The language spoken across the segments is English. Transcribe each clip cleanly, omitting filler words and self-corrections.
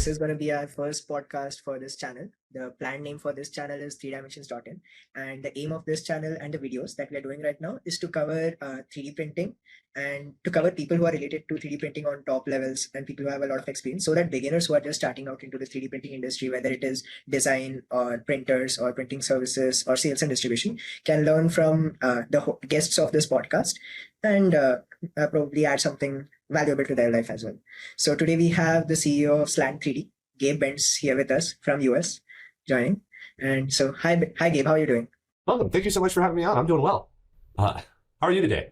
is going to be our first podcast for this channel. The planned name for this channel is ThreeDimensions.in. And the aim of this channel and the videos that we're doing right now is to cover 3D printing and to cover people who are related to 3D printing on top levels and people who have a lot of experience so that beginners who are just starting out into the 3D printing industry, whether it is design or printers or printing services or sales and distribution, can learn from the guests of this podcast and probably add something valuable to their life as well. So today we have the CEO of Slant 3D, Gabe Bentz, here with us from US, joining. And so, hi Gabe, how are you doing? Welcome. Thank you so much for having me on. I'm doing well. How are you today?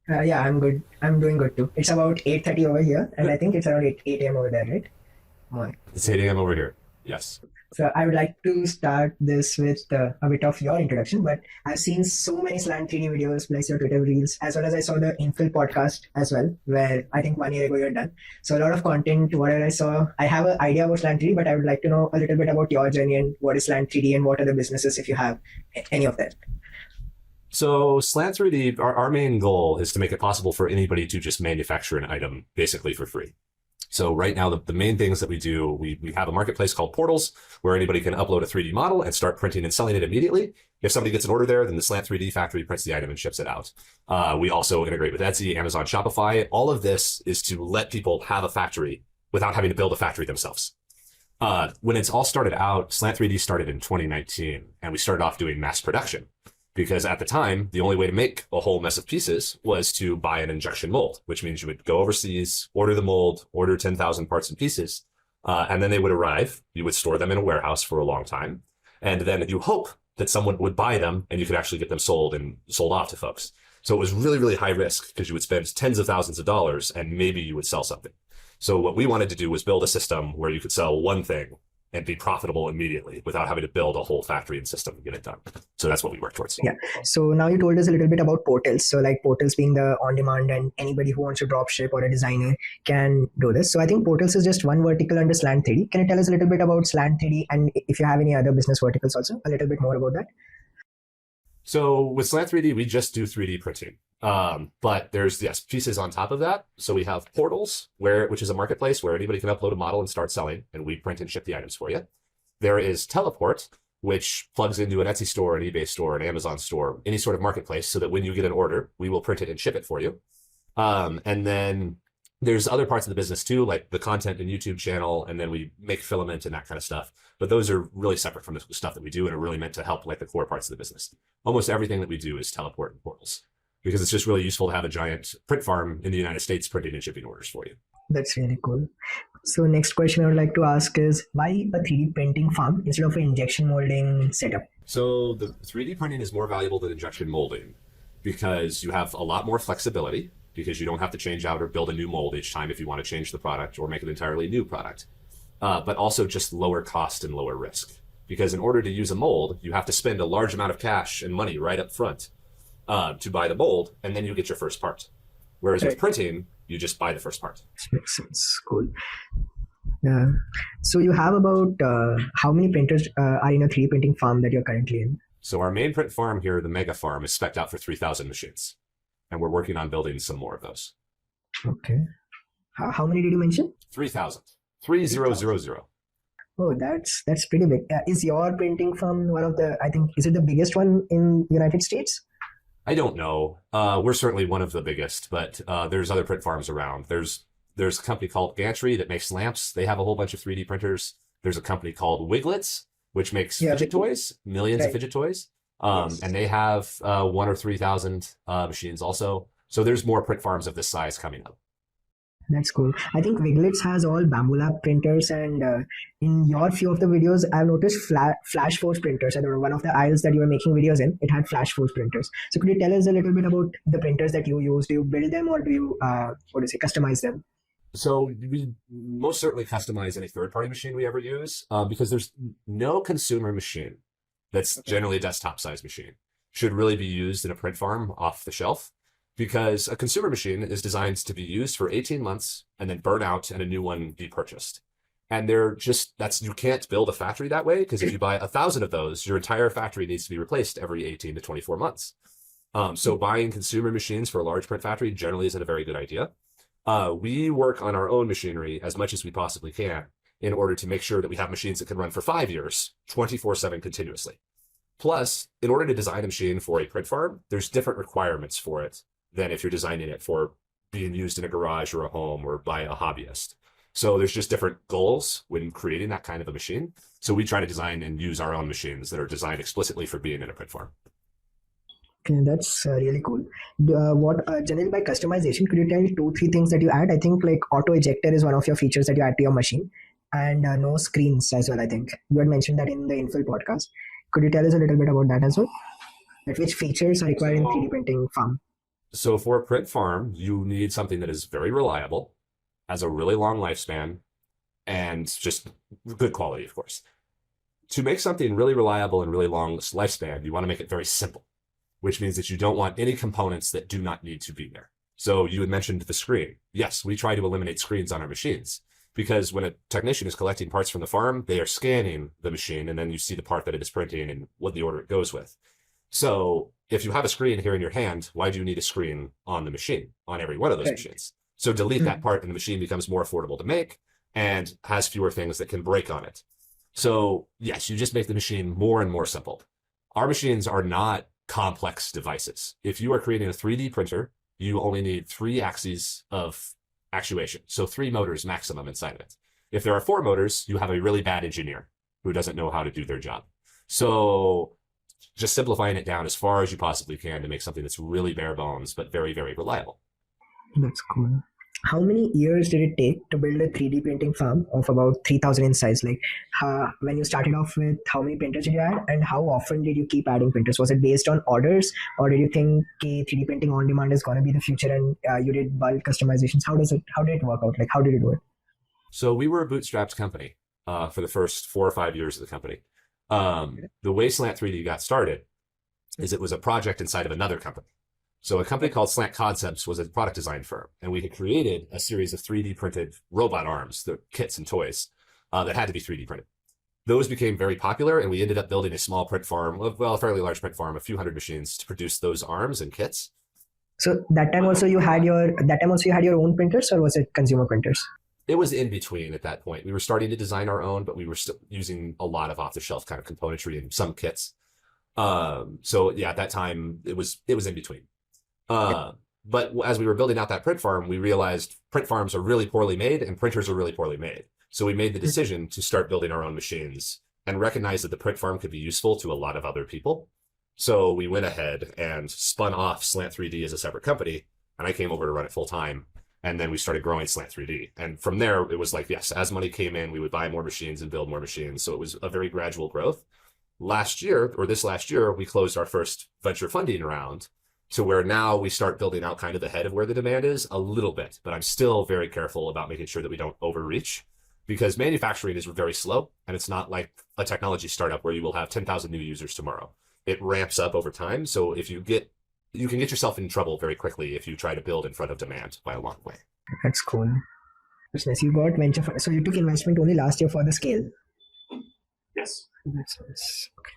Yeah, I'm good. I'm doing good too. It's about 8:30 over here, and I think it's around 8 a.m. over there, right? Morning. It's 8 a.m. over here. Yes. So I would like to start this with a bit of your introduction, but I've seen so many Slant 3D videos, plus your Twitter reels, as well as I saw the Infill podcast as well, where I think 1 year ago you're done. So a lot of content, whatever I saw, I have an idea about Slant 3D, but I would like to know a little bit about your journey and what is Slant 3D and what are the businesses, if you have any of that. So Slant 3D, our main goal is to make it possible for anybody to just manufacture an item basically for free. So right now, the main things that we do, we have a marketplace called Portals where anybody can upload a 3D model and start printing and selling it immediately. If somebody gets an order there, then the Slant 3D factory prints the item and ships it out. We also integrate with Etsy, Amazon, Shopify. All of this is to let people have a factory without having to build a factory themselves. When it's all started out, Slant 3D started in 2019, and we started off doing mass production. Because at the time, the only way to make a whole mess of pieces was to buy an injection mold, which means you would go overseas, order the mold, order 10,000 parts and pieces, and then they would arrive. You would store them in a warehouse for a long time. And then you hope that someone would buy them and you could actually get them sold and sold off to folks. So it was really, really high risk because you would spend tens of thousands of dollars and maybe you would sell something. So what we wanted to do was build a system where you could sell one thing and be profitable immediately without having to build a whole factory and system to get it done. So that's what we work towards. Yeah. So now you told us a little bit about Portals. So like Portals being the on-demand and anybody who wants to drop ship or a designer can do this. So I think Portals is just one vertical under Slant 3D. Can you tell us a little bit about Slant 3D and if you have any other business verticals also, a little bit more about that? So with Slant 3D, we just do 3D printing. But there's pieces on top of that. So we have Portals, which is a marketplace where anybody can upload a model and start selling, and we print and ship the items for you. There is Teleport, which plugs into an Etsy store, an eBay store, an Amazon store, any sort of marketplace, so that when you get an order, we will print it and ship it for you. And then there's other parts of the business too, like the content and YouTube channel, and then we make filament and that kind of stuff. But those are really separate from the stuff that we do and are really meant to help like the core parts of the business. Almost everything that we do is Teleport and Portals, because it's just really useful to have a giant print farm in the United States printing and shipping orders for you. That's really cool. So next question I would like to ask is, why a 3D printing farm instead of an injection molding setup? So the 3D printing is more valuable than injection molding because you have a lot more flexibility, because you don't have to change out or build a new mold each time if you want to change the product or make an entirely new product. But also just lower cost and lower risk. Because in order to use a mold, you have to spend a large amount of cash and money right up front to buy the mold, and then you get your first part. Whereas with printing, you just buy the first part. Makes sense. Cool. So you have about how many printers are in a 3D printing farm that you're currently in? So our main print farm here, the Mega Farm, is spec'd out for 3,000 machines. And we're working on building some more of those. Okay. How many did you mention? 3,000. 3,000. Oh, that's pretty big. Is your printing farm one of the, I think, is it the biggest one in the United States? I don't know. We're certainly one of the biggest, but there's other print farms around. There's a company called Gantry that makes lamps. They have a whole bunch of 3D printers. There's a company called Wiglets, which makes fidget toys, millions of fidget toys. And they have 1,000 or 3,000 machines also. So there's more print farms of this size coming up. That's cool. I think Wiglets has all Bamboo Lab printers, and in your few of the videos, I've noticed Flash Force printers. I don't know, one of the aisles that you were making videos in, it had Flash Force printers. So could you tell us a little bit about the printers that you use? Do you build them or do you, customize them? So we most certainly customize any third-party machine we ever use because there's no consumer machine that's generally a desktop size machine should really be used in a print farm off the shelf, because a consumer machine is designed to be used for 18 months and then burn out and a new one be purchased. And you can't build a factory that way, because if you buy 1,000 of those, your entire factory needs to be replaced every 18 to 24 months. So buying consumer machines for a large print factory generally isn't a very good idea. We work on our own machinery as much as we possibly can in order to make sure that we have machines that can run for 5 years, 24/7 continuously. Plus, in order to design a machine for a print farm, there's different requirements for it than if you're designing it for being used in a garage or a home or by a hobbyist. So there's just different goals when creating that kind of a machine. So we try to design and use our own machines that are designed explicitly for being in a print farm. Okay, that's really cool. What generally by customization, could you tell 2, 3 things that you add? I think like auto ejector is one of your features that you add to your machine, and no screens as well. I think you had mentioned that in the infill podcast. Could you tell us a little bit about that as well? Like which features are required in 3D printing farm? So for a print farm, you need something that is very reliable, has a really long lifespan, and just good quality, of course. To make something really reliable and really long lifespan, you want to make it very simple, which means that you don't want any components that do not need to be there. So you had mentioned the screen. Yes, we try to eliminate screens on our machines because when a technician is collecting parts from the farm, they are scanning the machine and then you see the part that it is printing and what the order it goes with. So if you have a screen here in your hand, why do you need a screen on the machine, on every one of those machines? So delete that part and the machine becomes more affordable to make and has fewer things that can break on it. So yes, you just make the machine more and more simple. Our machines are not complex devices. If you are creating a 3D printer, you only need 3 axes of actuation. So 3 motors maximum inside of it. If there are 4 motors, you have a really bad engineer who doesn't know how to do their job. So just simplifying it down as far as you possibly can to make something that's really bare bones, but very, very reliable. That's cool. How many years did it take to build a 3D printing farm of about 3,000 in size? Like when you started off with, how many printers did you add and how often did you keep adding printers? Was it based on orders or did you think 3D printing on demand is going to be the future and you did bulk customizations? How did it work out? Like how did you do it? So we were a bootstrapped company for the first 4 or 5 years of the company. The way Slant 3D got started is it was a project inside of another company. So a company called Slant Concepts was a product design firm, and we had created a series of 3D printed robot arms, the kits and toys that had to be 3D printed. Those became very popular, and we ended up building a small print farm, well, a fairly large print farm, a few hundred machines to produce those arms and kits. So that time also you had your own printers, or was it consumer printers? It was in between at that point. We were starting to design our own, but we were still using a lot of off-the-shelf kind of componentry and some kits. So yeah, at that time it was in between. But as we were building out that print farm, we realized print farms are really poorly made and printers are really poorly made. So we made the decision to start building our own machines and recognize that the print farm could be useful to a lot of other people. So we went ahead and spun off Slant 3D as a separate company, and I came over to run it full time. And then we started growing Slant 3D. And from there, it was like, yes, as money came in, we would buy more machines and build more machines. So it was a very gradual growth. This last year, we closed our first venture funding round to where now we start building out kind of the head of where the demand is a little bit. But I'm still very careful about making sure that we don't overreach because manufacturing is very slow. And it's not like a technology startup where you will have 10,000 new users tomorrow. It ramps up over time. So if you can get yourself in trouble very quickly if you try to build in front of demand by a long way. That's cool. That's nice. You got venture fund. So you took investment only last year for the scale. Yes. That's nice. Okay.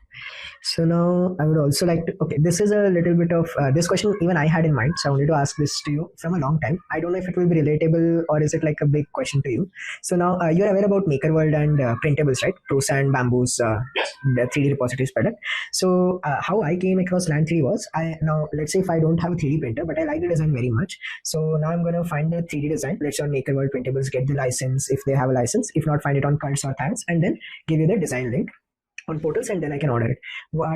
So now I would also like to, this is a little bit of, this question even I had in mind. So I wanted to ask this to you from a long time. I don't know if it will be relatable or is it like a big question to you. So now you're aware about MakerWorld and printables, right? Prusa and Bamboo's Yes. The 3D repositories product. So how I came across Slant 3D was, now let's say if I don't have a 3D printer, but I like the design very much. So now I'm going to find the 3D design. Let's say on MakerWorld printables, get the license if they have a license. If not, find it on Cults or Thanks and then give you the design link on portals and then I can order it.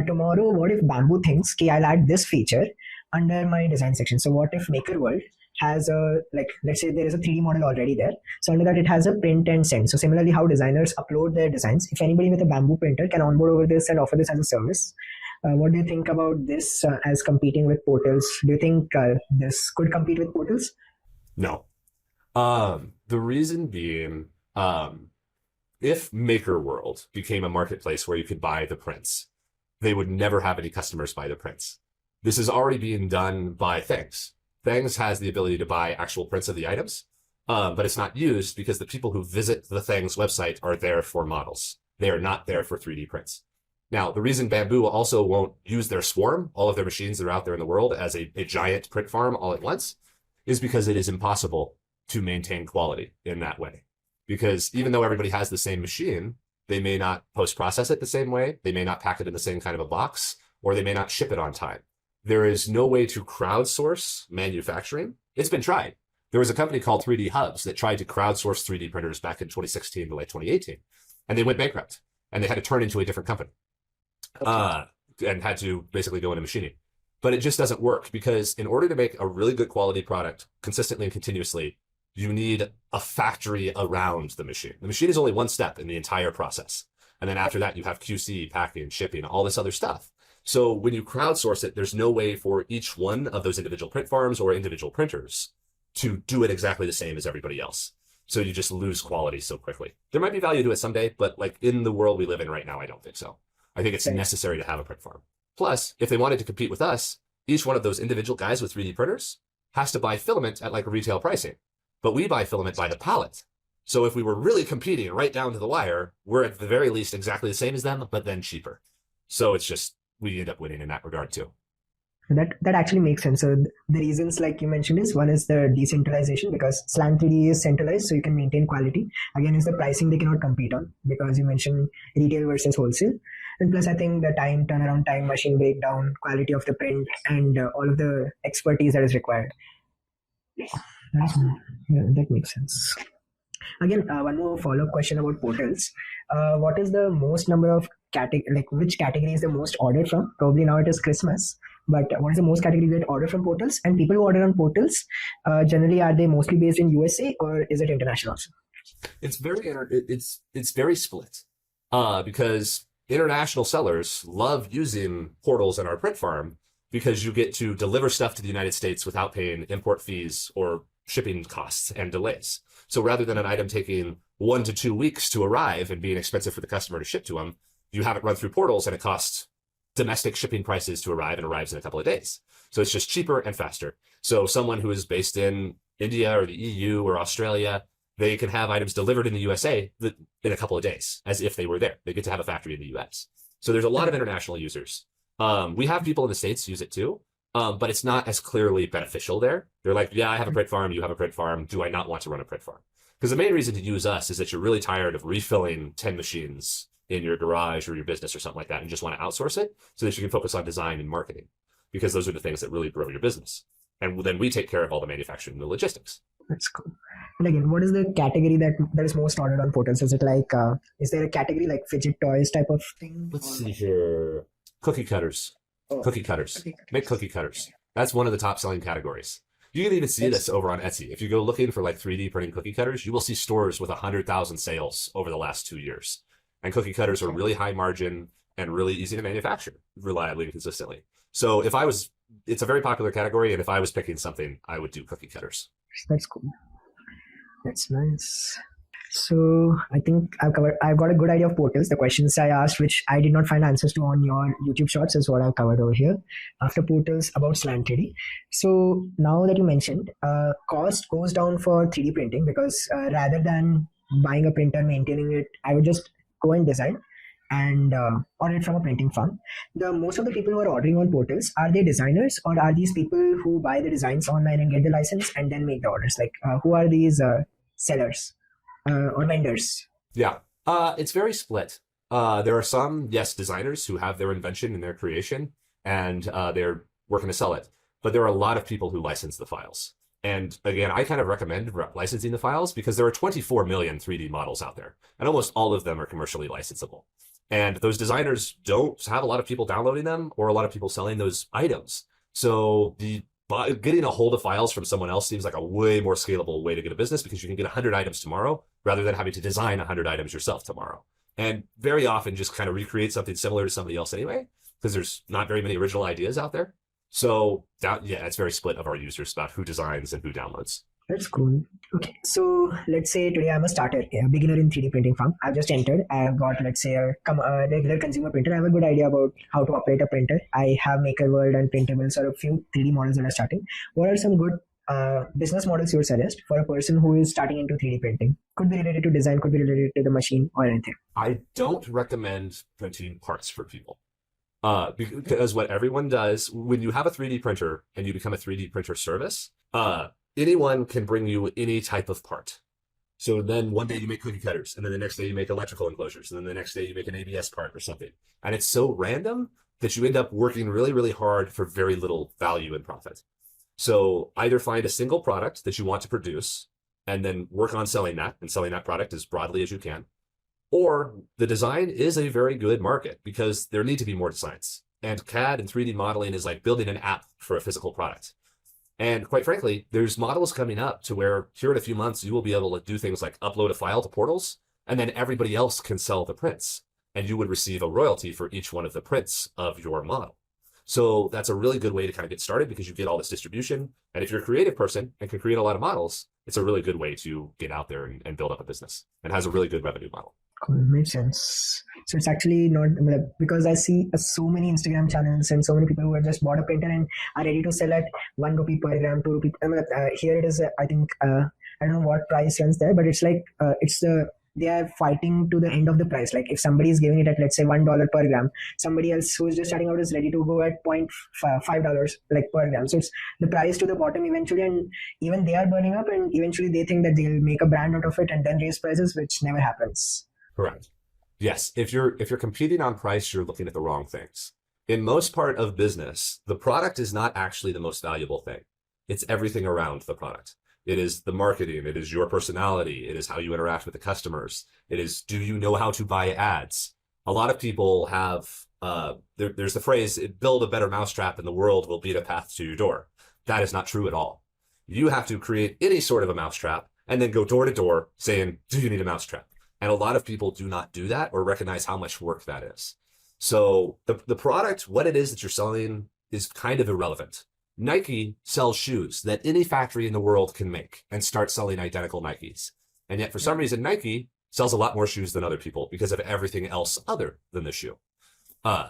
Tomorrow, what if Bamboo thinks, okay, I'll add this feature under my design section. So what if MakerWorld has a, like, let's say there is a 3D model already there. So under that, it has a print and send. So similarly, how designers upload their designs. If anybody with a Bamboo printer can onboard over this and offer this as a service. What do you think about this as competing with portals? Do you think this could compete with portals? No. The reason being, if MakerWorld became a marketplace where you could buy the prints, they would never have any customers buy the prints. This is already being done by Things. Things has the ability to buy actual prints of the items, but it's not used because the people who visit the Things website are there for models. They are not there for 3D prints. Now, the reason Bamboo also won't use their swarm, all of their machines that are out there in the world, as a giant print farm all at once, is because it is impossible to maintain quality in that way. because even though everybody has the same machine, they may not post-process it the same way. They may not pack it in the same kind of a box, or they may not ship it on time. There is no way to crowdsource manufacturing. It's been tried. There was a company called 3D Hubs that tried to crowdsource 3D printers back in 2016 to like 2018, and they went bankrupt, and they had to turn into a different company, and had to basically go into machining. But it just doesn't work, because in order to make a really good quality product consistently and continuously, you need a factory around the machine. The machine is only one step in the entire process. And then after that, you have QC, packing, shipping, all this other stuff. So when you crowdsource it, there's no way for each one of those individual print farms or individual printers to do it exactly the same as everybody else. So you just lose quality so quickly. There might be value to it someday, but like in the world we live in right now, I don't think so. I think it's necessary to have a print farm. Plus, if they wanted to compete with us, each one of those individual guys with 3D printers has to buy filament at like a retail pricing. But we buy filament by the pallet. So if we were really competing right down to the wire, we're at the very least exactly the same as them, but then cheaper. So it's just, we end up winning in that regard too. That actually makes sense. So the reasons, like you mentioned, is one is the decentralization, because Slant 3D is centralized, so you can maintain quality. Again, is the pricing they cannot compete on, because you mentioned retail versus wholesale. And plus, I think the time, turnaround time, machine breakdown, quality of the print, and all of the expertise that is required. That makes sense. Again, one more follow-up question about portals. What is the most number of which category is the most ordered from? Probably now it is Christmas, but what is the most category that order from portals? And people who order on portals, generally, are they mostly based in USA, or is it international also? It's very split, because international sellers love using portals in our print farm, because you get to deliver stuff to the United States without paying import fees or shipping costs and delays. So rather than an item taking 1 to 2 weeks to arrive and being expensive for the customer to ship to them, you have it run through portals and it costs domestic shipping prices to arrive and arrives in a couple of days. So it's just cheaper and faster. So someone who is based in India or the EU or Australia, they can have items delivered in the USA in a couple of days, as if they were there. They get to have a factory in the US. So there's a lot of international users. We have people in the States use it too, but it's not as clearly beneficial there. They're like, yeah, I have a print farm, you have a print farm. Do I not want to run a print farm? Because the main reason to use us is that you're really tired of refilling 10 machines in your garage or your business or something like that, and just want to outsource it so that you can focus on design and marketing, because those are the things that really grow your business. And then we take care of all the manufacturing and the logistics. That's cool. And again, what is the category that is most ordered on portals? Is it like, is there a category like fidget toys type of thing? Let's see here. Cookie cutters. Cookie cutters. Make cookie cutters. That's one of the top selling categories. You can even see this over on Etsy. If you go looking for like 3D printing cookie cutters, you will see stores with 100,000 sales over the last 2 years. And cookie cutters are really high margin and really easy to manufacture reliably and consistently. So it's a very popular category. And if I was picking something, I would do cookie cutters. That's cool. That's nice. So I think I've got a good idea of portals. The questions I asked, which I did not find answers to on your YouTube shorts, is what I've covered over here. After portals, about Slant 3D. So now that you mentioned, cost goes down for 3D printing, because rather than buying a printer, maintaining it, I would just go and design and order it from a printing firm. Most of the people who are ordering on portals, are they designers, or are these people who buy the designs online and get the license and then make the orders? Like, who are these sellers or vendors? Yeah, it's very split. There are some, yes, designers who have their invention and their creation, and they're working to sell it. But there are a lot of people who license the files. And again, I kind of recommend licensing the files, because there are 24 million 3D models out there, and almost all of them are commercially licensable. And those designers don't have a lot of people downloading them or a lot of people selling those items. So getting a hold of files from someone else seems like a way more scalable way to get a business, because you can get 100 items tomorrow rather than having to design 100 items yourself tomorrow. And very often just kind of recreate something similar to somebody else anyway, because there's not very many original ideas out there. So it's very split of our users about who designs and who downloads. That's cool. Okay, so let's say today I'm a starter, a beginner in 3D printing farm. I've just entered. I've got, let's say, a regular consumer printer. I have a good idea about how to operate a printer. I have MakerWorld and Printables, or a few 3D models that are starting. What are some good business models you would suggest for a person who is starting into 3D printing? Could be related to design, could be related to the machine, or anything. I don't recommend printing parts for people. Because what everyone does when you have a 3D printer and you become a 3D printer service, anyone can bring you any type of part. So then one day you make cookie cutters, and then the next day you make electrical enclosures, and then the next day you make an ABS part or something. And it's so random that you end up working really, really hard for very little value and profit. So either find a single product that you want to produce and then work on selling that and selling that product as broadly as you can. Or the design is a very good market because there need to be more designs. And CAD and 3D modeling is like building an app for a physical product. And quite frankly, there's models coming up to where here in a few months, you will be able to do things like upload a file to portals, and then everybody else can sell the prints. And you would receive a royalty for each one of the prints of your model. So that's a really good way to kind of get started because you get all this distribution. And if you're a creative person and can create a lot of models, it's a really good way to get out there and build up a business and has a really good revenue model. Cool, makes sense. So it's actually not because I see so many Instagram channels and so many people who have just bought a printer and are ready to sell at 1 rupee per gram, 2 rupee. Here it is. I think I don't know what price runs there, but it's like they are fighting to the end of the price. Like if somebody is giving it at let's say $1 per gram, somebody else who is just starting out is ready to go at $0.5 like per gram. So it's the price to the bottom eventually, and even they are burning up, and eventually they think that they'll make a brand out of it and then raise prices, which never happens. Correct. Yes. If you're competing on price, you're looking at the wrong things. In most part of business, the product is not actually the most valuable thing. It's everything around the product. It is the marketing. It is your personality. It is how you interact with the customers. It is, do you know how to buy ads? A lot of people have, there's the phrase, build a better mousetrap and the world will beat a path to your door. That is not true at all. You have to create any sort of a mousetrap and then go door to door saying, do you need a mousetrap? And a lot of people do not do that or recognize how much work that is. So the product, what it is that you're selling is kind of irrelevant. Nike sells shoes that any factory in the world can make and start selling identical Nikes. And yet for some reason, Nike sells a lot more shoes than other people because of everything else other than the shoe.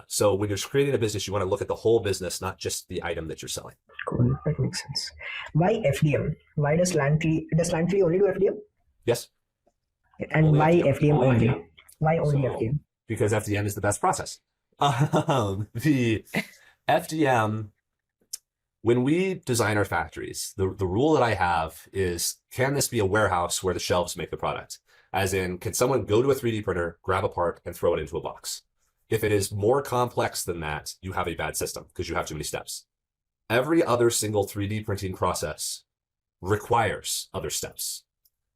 So when you're creating a business, you want to look at the whole business, not just the item that you're selling. Cool. That makes sense. Why FDM? Why does Slant only do FDM? Yes. And only why FDM only? Why only FDM? Because FDM is the best process. The FDM, when we design our factories, the rule that I have is, can this be a warehouse where the shelves make the product? As in, can someone go to a 3D printer, grab a part, and throw it into a box? If it is more complex than that, you have a bad system because you have too many steps. Every other single 3D printing process requires other steps.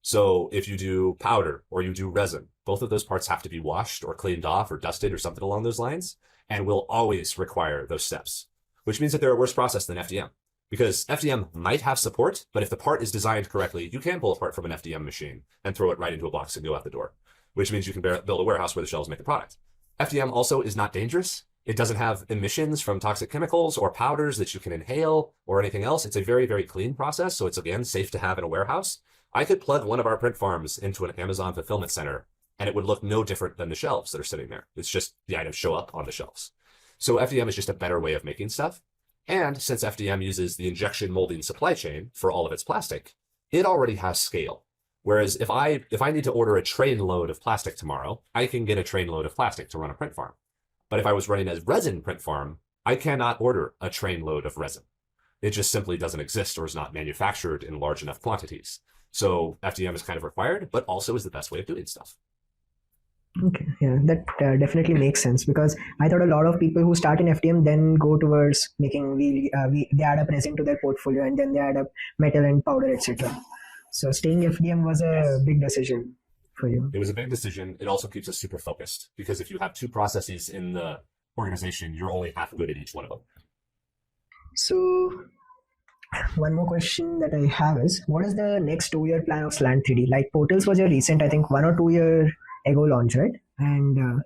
So if you do powder or you do resin, both of those parts have to be washed or cleaned off or dusted or something along those lines, and will always require those steps, which means that they're a worse process than FDM. Because FDM might have support, but if the part is designed correctly, you can pull a part from an FDM machine and throw it right into a box and go out the door, which means you can build a warehouse where the shelves make the product. FDM also is not dangerous. It doesn't have emissions from toxic chemicals or powders that you can inhale or anything else. It's a very, very clean process. So it's, again, safe to have in a warehouse. I could plug one of our print farms into an Amazon fulfillment center, and it would look no different than the shelves that are sitting there. It's just the items show up on the shelves. So FDM is just a better way of making stuff. And since FDM uses the injection molding supply chain for all of its plastic, it already has scale. Whereas if I need to order a train load of plastic tomorrow, I can get a train load of plastic to run a print farm. But if I was running a resin print farm, I cannot order a train load of resin. It just simply doesn't exist or is not manufactured in large enough quantities. So FDM is kind of required, but also is the best way of doing stuff. Okay, yeah, that definitely makes sense, because I thought a lot of people who start in FDM then go towards making they add up resin to their portfolio and then they add up metal and powder, etc. So staying FDM was a big decision for you. It was a big decision. It also keeps us super focused, because if you have two processes in the organization, you're only half good at each one of them. So one more question that I have is, what is the next 2-year plan of Slant 3D? Like Portals was your recent, I think 1 or 2 year ago launch, right? And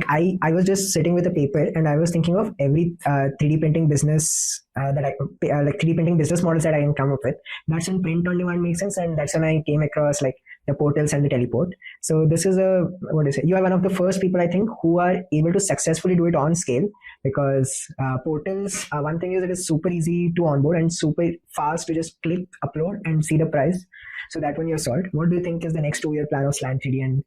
I was just sitting with a paper and I was thinking of every 3D printing business like 3D printing business models that I can come up with. That's when print on demand makes sense, and that's when I came across like the Portals and the teleport. So this is you are one of the first people I think who are able to successfully do it on scale, because Portals, one thing is it is super easy to onboard and super fast to just click upload and see the price. So that one you're solved. What do you think is the next 2-year plan of Slant 3D, and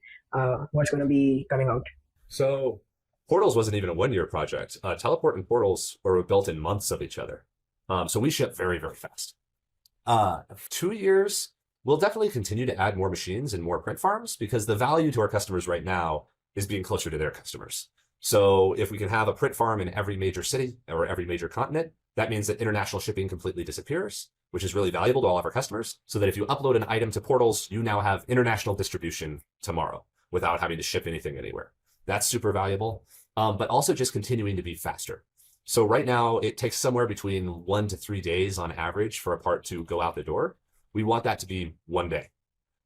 what's going to be coming out? So Portals wasn't even a 1-year project. Teleport and Portals were built in months of each other. So we ship very, very fast. 2 years, we'll definitely continue to add more machines and more print farms because the value to our customers right now is being closer to their customers. So if we can have a print farm in every major city or every major continent, that means that international shipping completely disappears, which is really valuable to all of our customers. So that if you upload an item to portals, you now have international distribution tomorrow without having to ship anything anywhere. That's super valuable, but also just continuing to be faster. So right now it takes somewhere between 1 to 3 days on average for a part to go out the door. We want that to be 1 day,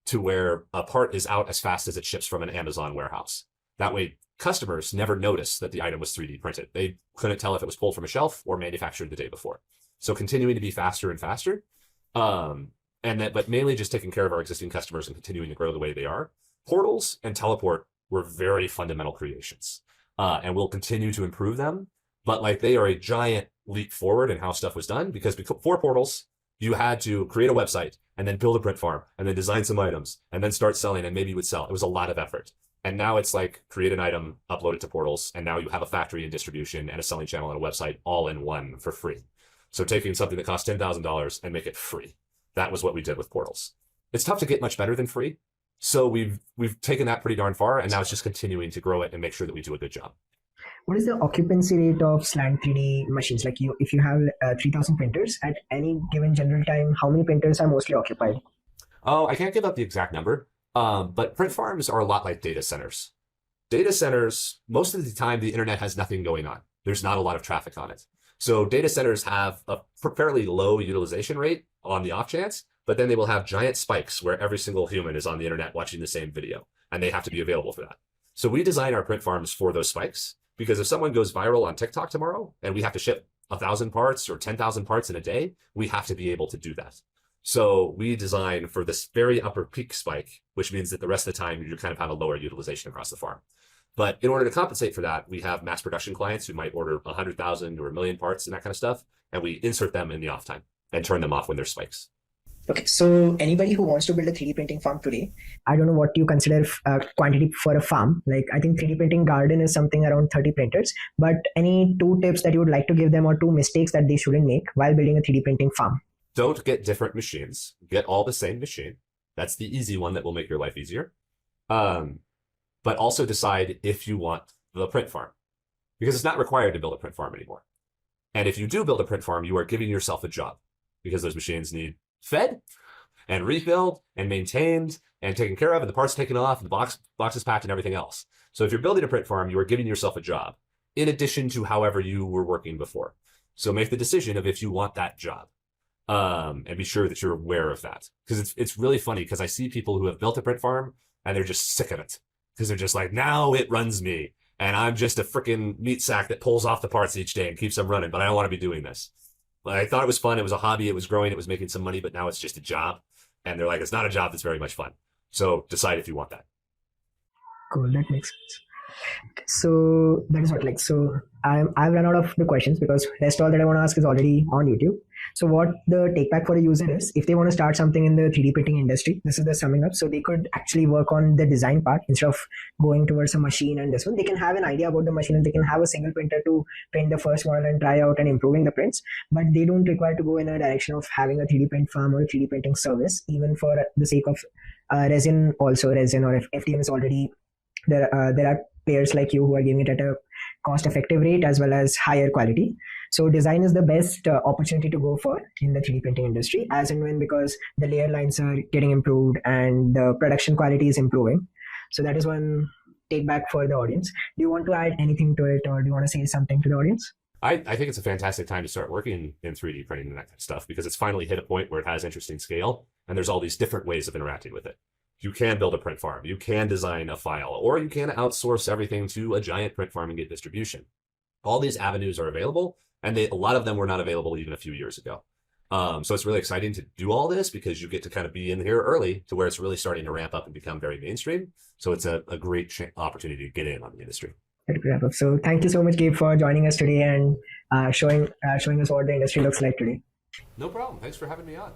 to where a part is out as fast as it ships from an Amazon warehouse. That way customers never notice that the item was 3D printed. They couldn't tell if it was pulled from a shelf or manufactured the day before. So continuing to be faster and faster, but mainly just taking care of our existing customers and continuing to grow the way they are. Portals and teleport were very fundamental creations, and we'll continue to improve them. But like they are a giant leap forward in how stuff was done, because before portals, you had to create a website and then build a print farm and then design some items and then start selling, and maybe you would sell. It was a lot of effort. And now it's like create an item, upload it to portals, and now you have a factory and distribution and a selling channel and a website all in one for free. So taking something that costs $10,000 and make it free. That was what we did with portals. It's tough to get much better than free. So we've taken that pretty darn far, and now it's just continuing to grow it and make sure that we do a good job. What is the occupancy rate of Slant 3D machines? Like if you have 3,000 printers at any given general time, how many printers are mostly occupied? Oh, I can't give up the exact number. But print farms are a lot like data centers. Data centers, most of the time, the internet has nothing going on. There's not a lot of traffic on it. So data centers have a fairly low utilization rate on the off chance, but then they will have giant spikes where every single human is on the internet watching the same video, and they have to be available for that. So we design our print farms for those spikes, because if someone goes viral on TikTok tomorrow and we have to ship 1,000 parts or 10,000 parts in a day, we have to be able to do that. So we design for this very upper peak spike, which means that the rest of the time you kind of have a lower utilization across the farm. But in order to compensate for that, we have mass production clients who might order 100,000 or 1,000,000 parts and that kind of stuff. And we insert them in the off time and turn them off when there's spikes. Okay, so anybody who wants to build a 3D printing farm today, I don't know what you consider quantity for a farm. Like I think 3D printing garden is something around 30 printers, but any 2 tips that you would like to give them or 2 mistakes that they shouldn't make while building a 3D printing farm? Don't get different machines. Get all the same machine. That's the easy one that will make your life easier. But also decide if you want the print farm, because it's not required to build a print farm anymore. And if you do build a print farm, you are giving yourself a job, because those machines need fed and refilled and maintained and taken care of, and the parts taken off and the boxes packed and everything else. So if you're building a print farm, you are giving yourself a job in addition to however you were working before. So make the decision of if you want that job. And be sure that you're aware of that, because it's really funny, because I see people who have built a print farm and they're just sick of it, because they're just like, now it runs me and I'm just a freaking meat sack that pulls off the parts each day and keeps them running, but I don't want to be doing this. Like, I thought it was fun. It was a hobby. It was growing. It was making some money, but now it's just a job. And they're like, it's not a job that's very much fun. So decide if you want that. Cool. That makes sense. So that is what I've run out of the questions, because rest all that I want to ask is already on YouTube. So what the take back for a user is, if they want to start something in the 3D printing industry, this is the summing up. So they could actually work on the design part instead of going towards a machine and this one. They can have an idea about the machine and they can have a single printer to print the first model and try out and improving the prints. But they don't require to go in a direction of having a 3D print farm or a 3D printing service, even for the sake of resin. Also resin, or if FDM is already there are players like you who are giving it at a cost effective rate as well as higher quality. So design is the best opportunity to go for in the 3D printing industry, as and when, because the layer lines are getting improved and the production quality is improving. So that is one take back for the audience. Do you want to add anything to it, or do you want to say something to the audience? I think it's a fantastic time to start working in 3D printing and that kind of stuff, because it's finally hit a point where it has interesting scale and there's all these different ways of interacting with it. You can build a print farm, you can design a file, or you can outsource everything to a giant print farm and get distribution. All these avenues are available, and a lot of them were not available even a few years ago. So it's really exciting to do all this, because you get to kind of be in here early to where it's really starting to ramp up and become very mainstream. So it's a great opportunity to get in on the industry. So thank you so much, Gabe, for joining us today and showing us what the industry looks like today. No problem. Thanks for having me on.